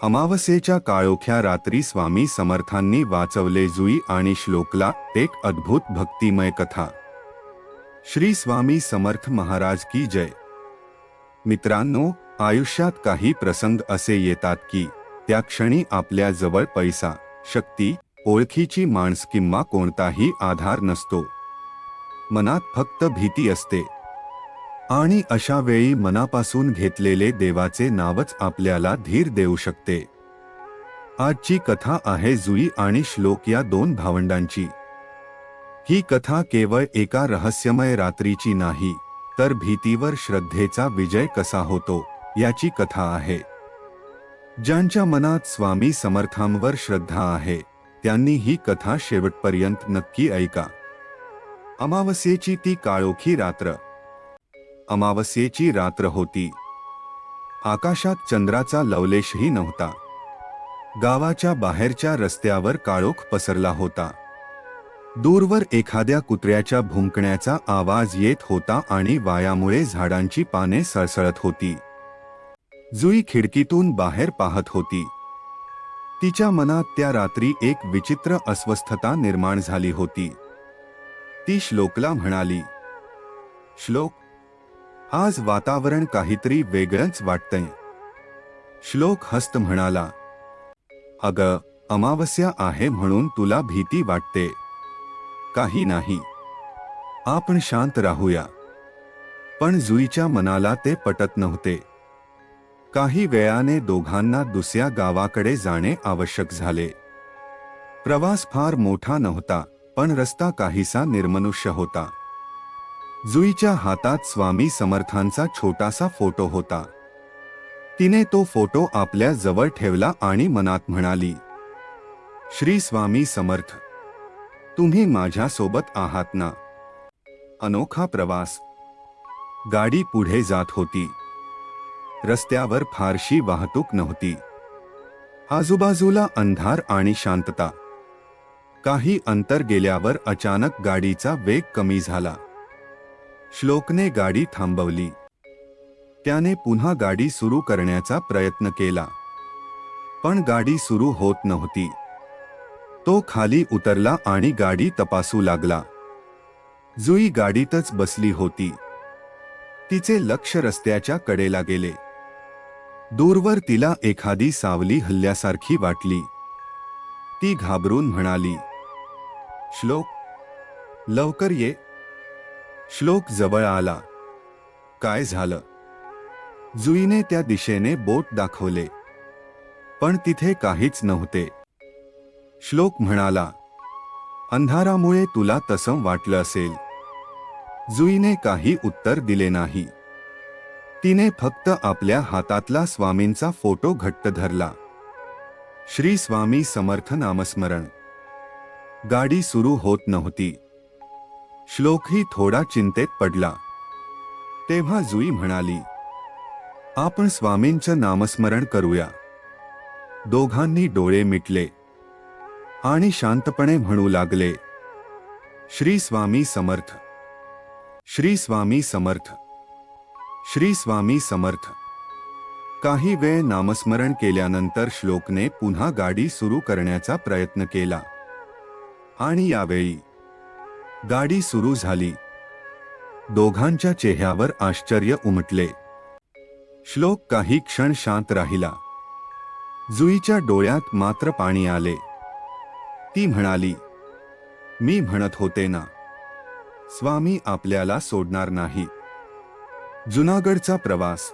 अमावस्येच्या काळोख्या रात्री स्वामी समर्थांनी वाचवले जुई आणि श्लोकला एक अद्भुत भक्तिमय कथा। श्री स्वामी समर्थ महाराज की जय। मित्रांनो, आयुष्यात काही प्रसंग असे येतात की त्या क्षणी आपल्या जवळ पैसा, शक्ती, ओळखीची माणस किंवा कोणताही आधार नसतो। मनात फक्त भीती असते आणि अशा वेळी मनापासून घेतलेले देवाचे नावच आपल्याला धीर देऊ शकते। आजची कथा आहे जुई आणि श्लोक या दोन भावंडांची। ही कथा केवळ एका रहस्यमय रात्रीची नाही, तर भीतीवर श्रद्धेचा विजय कसा होतो याची कथा आहे। ज्यांच्या मनात स्वामी समर्थांवर श्रद्धा आहे त्यांनी ही कथा शेवटपर्यंत नक्की ऐका। अमावस्येची ती काळोखी रात्र। अमावस्येची रात्र होती। आकाशात चंद्राचा लवलेशही नव्हता। गावाच्या बाहेरच्या रस्त्यावर काळोख पसरला होता। दूरवर एखाद्या कुत्र्याच्या भुंकण्याचा आवाज येत होता आणि वाऱ्यामुळे झाडांची पाने सळसळत होती। जुई खिडकीतून बाहेर पाहत होती। तिच्या मनात त्या रात्री एक विचित्र अस्वस्थता निर्माण झाली होती। ती श्लोकला म्हणाली, श्लोक, आज वातावरण काहीतरी वेगळंच वाटतंय। श्लोक हसत म्हणाला, अगं, अमावस्या आहे म्हणून तुला भीती वाटते? काही नाही, आपण शांत राहूया। पण जुईच्या मनाला ते पटत नव्हते। काही वेळाने दोघांना दुसऱ्या गावाकडे जाणे आवश्यक झाले। प्रवास फार मोठा नव्हता, पण रस्ता काहीसा निर्मनुष्य होता। जुईच्या हातात स्वामी समर्थांचा छोटासा फोटो होता। तिने तो फोटो आपल्या जवळ ठेवला आणि मनात म्हणाली, श्री स्वामी समर्थ, तुम्ही माझ्या सोबत आहात ना? अनोखा प्रवास। गाडी पुढे जात होती। रस्त्यावर फारशी वाहतूक नव्हती। आजूबाजूला अंधार आणि शांतता। काही अंतर गेल्यावर अचानक गाडीचा वेग कमी झाला। श्लोकने गाडी थांबवली। त्याने पुन्हा गाडी सुरू करण्याचा प्रयत्न केला, पण गाडी सुरू होत नव्हती। तो खाली उतरला आणि गाडी तपासू लागला। जुई गाडीतच बसली होती। तिचे लक्ष रस्त्याच्या कडेला गेले। दूरवर तिला एखादी सावली हलल्यासारखी वाटली। ती घाबरून म्हणाली, श्लोक, लवकर ये। श्लोक जवळ आला। काय झालं? जुईने त्या दिशेने बोट दाखवले, पण तिथे काहीच नव्हते। श्लोक म्हणाला, अंधारामुळे तुला तसं वाटलं असेल। जुईने काही उत्तर दिले नाही। तिने फक्त आपल्या हातातला स्वामींचा फोटो घट्ट धरला। श्री स्वामी समर्थ नामस्मरण। गाडी सुरू होत नव्हती। श्लोकही थोडा चिंतेत पडला। तेव्हा जुई म्हणाली, आपण स्वामींचं नामस्मरण करूया। दोघांनी डोळे मिटले आणि शांतपणे म्हणू लागले, श्री स्वामी समर्थ, श्री स्वामी समर्थ, श्री स्वामी समर्थ। काही वेळ नामस्मरण केल्यानंतर श्लोकने पुन्हा गाडी सुरू करण्याचा प्रयत्न केला आणि यावेळी गाडी सुरू झाली। दोघांच्या चेहऱ्यावर आश्चर्य उमटले। श्लोक काही क्षण शांत राहिला। जुईच्या डोळ्यात मात्र पाणी आले। ती म्हणाली, मी म्हणत होते ना, स्वामी आपल्याला सोडणार नाही। जुनागडचा प्रवास।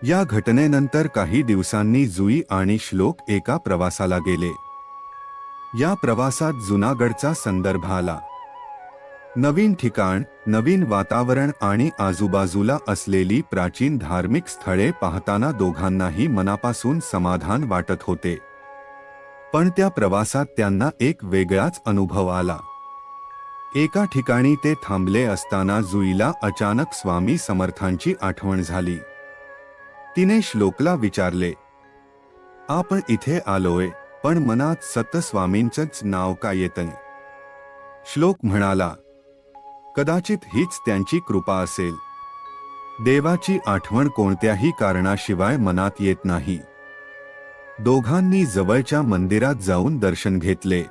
या घटनेनंतर काही दिवसांनी जुई आणि श्लोक एका प्रवासाला गेले। या प्रवासात जुनागडचा संदर्भ आला। नवीन ठिकाण, नवीन वातावरण आणि आजूबाजूला असलेली प्राचीन धार्मिक स्थळे पाहताना दोघांनाही मनापासून समाधान वाटत होते। पण त्या प्रवासात त्यांना एक वेगळाच अनुभव आला। एका ठिकाणी ते थांबले असताना जुईला अचानक स्वामी समर्थांची आठवण झाली। तिने श्लोकला विचारले, आपण इथे आलोय, पण मनात सतत स्वामींचंच नाव का येतंय? श्लोक म्हणाला, कदाचित हीच त्यांची कृपा असेल। देवाची आठवण कोणत्याही कारणाशिवाय मनात येत नाही। दोघांनी जवळच्या मंदिरात जाऊन दर्शन घेतले.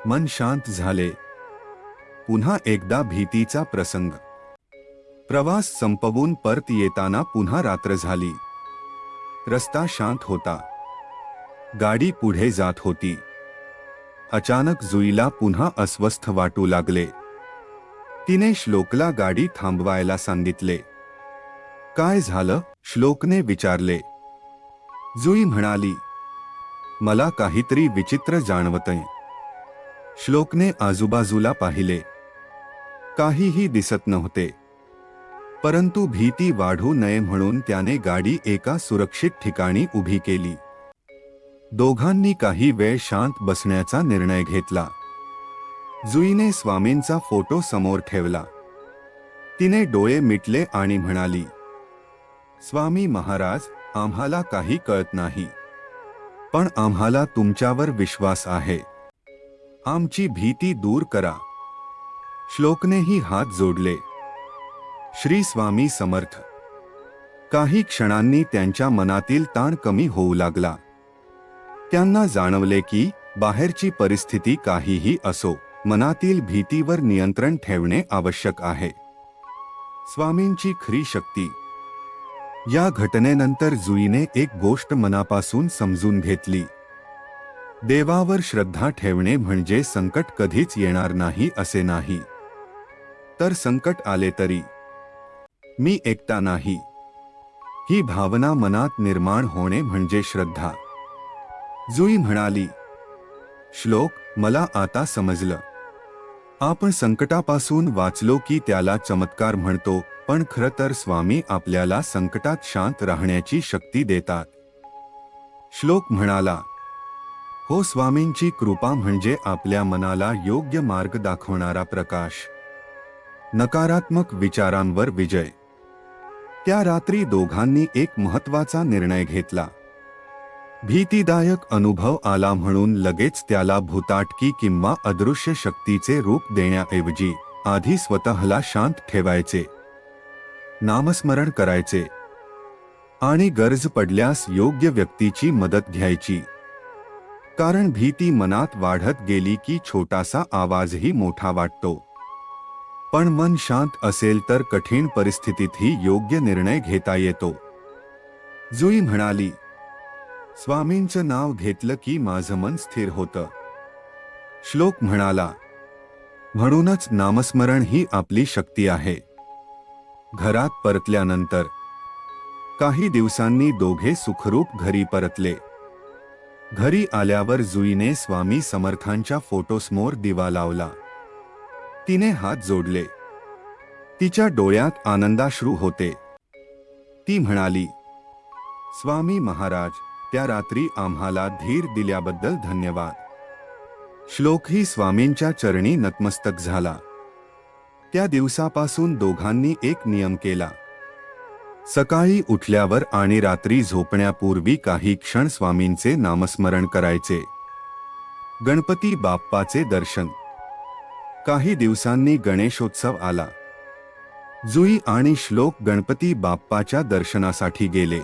मन शांत झाले. पुन्हा एकदा भीतीचा प्रसंग. प्रवास संपवून परत येताना पुन्हा रात्र झाली. रस्ता शांत होता. गाडी पुढे जात होती. अचानक जुईला पुन्हा अस्वस्थ वाटू लागले. तिने श्लोकला गाडी थांबवायला सांगितले. काय झालं? श्लोकने विचारले. जुई म्हणाली, मला काहीतरी विचित्र जाणवतंय. श्लोकने आजूबाजूला पाहिले. काहीही दिसत नव्हते. परंतु भीती वाढू नये म्हणून त्याने गाडी एका सुरक्षित ठिकाणी उभी केली. दोघांनी काही वेळ शांत बसण्याचा निर्णय घेतला. जुईने स्वामींचा फोटो समोर ठेवला. तिने डोळे मिटले आणि म्हणाली, स्वामी महाराज, आम्हाला काही कळत नाही, पण आम्हाला तुमच्यावर विश्वास आहे. आमची भीती दूर करा. श्लोकनेही हात जोडले. श्री स्वामी समर्थ. काही क्षणांनी त्यांच्या मनातील ताण कमी होऊ लागला. त्यांना जाणवले की बाहेरची परिस्थिती काहीही असो, मनातील भीतीवर नियंत्रण ठेवणे आवश्यक आहे. स्वामींची खरी शक्ती. या घटनेनंतर जुईने एक गोष्ट मनापासून समजून घेतली. देवावर श्रद्धा ठेवणे म्हणजे संकट कधीच येणार नाही असे नाही, तर संकट आले तरी मी एकटा नाही, ही भावना मनात निर्माण होणे म्हणजे श्रद्धा. जुई म्हणाली, श्लोक, मला आता समजलं. आपण संकटापासून वाचलो की त्याला चमत्कार म्हणतो, पण खरं तर स्वामी आपल्याला संकटात शांत राहण्याची शक्ती देतात. श्लोक म्हणाला, हो, स्वामींची कृपा म्हणजे आपल्या मनाला योग्य मार्ग दाखवणारा प्रकाश. नकारात्मक विचारांवर विजय. त्या रात्री दोघांनी एक महत्त्वाचा निर्णय घेतला. भीतीदायक अनुभव आला म्हणून लगेच त्याला भूताटकी किंवा अदृश्य शक्तीचे रूप देण्याऐवजी आधी स्वतःला शांत ठेवायचे, नामस्मरण करायचे आणि गरज पडल्यास योग्य व्यक्तीची मदत घ्यायची. कारण भीती मनात वाढत गेली की छोटासा आवाजही मोठा वाटतो. पण मन शांत असेल तर कठीण परिस्थितीतही योग्य निर्णय घेता येतो. जुई म्हणाली, स्वामींचं नाव घेतलं की माझं मन स्थिर होतं. श्लोक म्हणाला, म्हणूनच नामस्मरण ही आपली शक्ती आहे. घरात परतल्यानंतर काही दिवसांनी दोघे सुखरूप घरी परतले. घरी आल्यावर जुईने स्वामी समर्थांच्या फोटोसमोर दिवा लावला. तिने हात जोडले. तिच्या डोळ्यात आनंदाश्रू होते. ती म्हणाली, स्वामी महाराज, त्या रात्री आम्हाला धीर दिल्याबद्दल धन्यवाद. श्लोकही स्वामींच्या चरणी नतमस्तक झाला. त्या दिवसापासून दोघांनी एक नियम केला. सकाळी उठल्यावर आणि रात्री झोपण्यापूर्वी काही क्षण स्वामींचे नामस्मरण करायचे. गणपती बाप्पाचे दर्शन. काही दिवसांनी गणेशोत्सव आला. जुई आणि श्लोक गणपती बाप्पाच्या दर्शनासाठी गेले.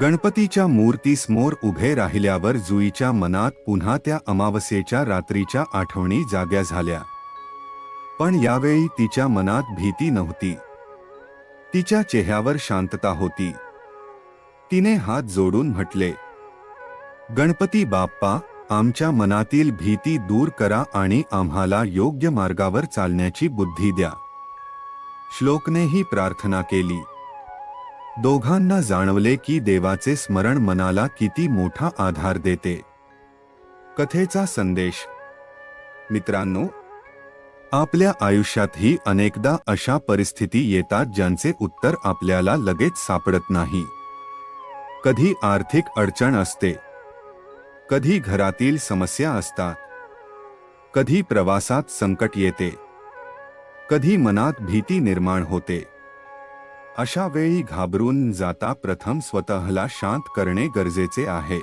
गणपतीच्या मूर्तीसमोर उभे राहिल्यावर जुईच्या मनात पुन्हा त्या अमावस्येच्या रात्रीच्या आठवणी जाग्या झाल्या. पण यावेळी तिच्या मनात भीती नव्हती. तिच्या चेहऱ्यावर शांतता होती. तिने हात जोडून म्हटले, गणपती बाप्पा, आमच्या मनातील भीती दूर करा आणि आम्हाला योग्य मार्गावर चालण्याची बुद्धी द्या. श्लोकनेही प्रार्थना केली. दोघांना जाणवले की देवाचे स्मरण मनाला किती मोठा आधार देते. कथेचा संदेश. मित्रांनो, आपल्या आयुष्यातही अनेकदा अशा परिस्थिती येतात ज्यांचे उत्तर आपल्याला लगेच सापडत नाही. कधी आर्थिक अडचण असते, कधी घरातील समस्या असतात, कधी प्रवासात संकट येते, कधी मनात भीती निर्माण होते. अशा वेळी घाबरून जाता प्रथम स्वतःला शांत करणे गरजेचे आहे.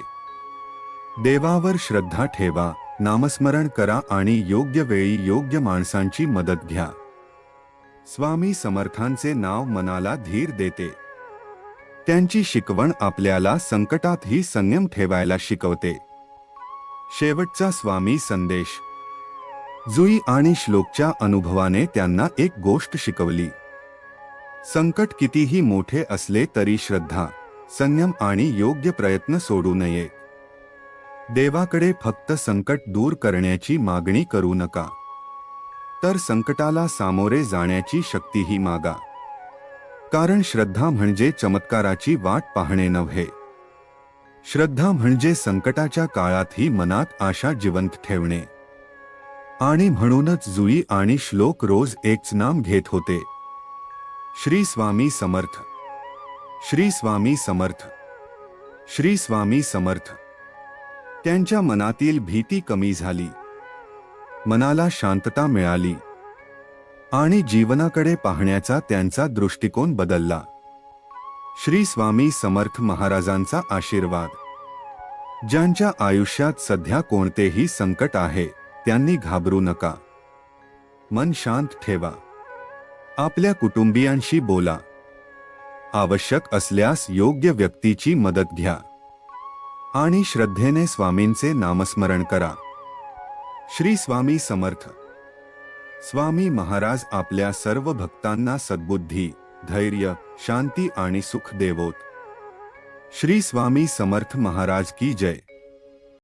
देवावर श्रद्धा ठेवा, नामस्मरण करा आणि योग्य वेळी योग्य माणसांची मदत घ्या. स्वामी समर्थांचे नाव मनाला धीर देते. त्यांची शिकवण आपल्याला संकटातही संयम ठेवायला शिकवते. शेवटचा स्वामी संदेश. जुई आणि श्लोकच्या अनुभवाने त्यांना एक गोष्ट शिकवली. संकट कितीही मोठे असले तरी श्रद्धा, संयम आणि योग्य प्रयत्न सोडू नये. देवाकडे फक्त संकट दूर करण्याची मागणी करू नका, तर संकटाला सामोरे जाण्याची शक्तीही मागा. कारण श्रद्धा म्हणजे चमत्काराची वाट पाहणे नव्हे. श्रद्धा म्हणजे संकटाच्या काळातही मनात आशा जिवंत ठेवणे. आणि म्हणूनच जुई आणि श्लोक रोज एकच नाम घेत होते, श्री स्वामी समर्थ, श्री स्वामी समर्थ, श्री स्वामी समर्थ. त्यांच्या मनातील भीती कमी झाली, मनाला शांतता मिळाली आणि जीवनाकडे पाहण्याचा त्यांचा दृष्टिकोन बदलला. श्री स्वामी समर्थ महाराजांचा आशीर्वाद. ज्यांच्या आयुष्यात सध्या कोणतेही संकट आहे त्यांनी घाबरू नका. मन शांत ठेवा. आपल्या कुटुंबियांशी बोला. आवश्यक असल्यास योग्य व्यक्तीची मदत घ्या आणि श्रद्धेने स्वामींचे नामस्मरण करा. श्री स्वामी समर्थ. स्वामी महाराज आपल्या सर्व भक्तांना सद्बुद्धी, धैर्य, शांती आणि सुख देवोत. श्री स्वामी समर्थ महाराज की जय.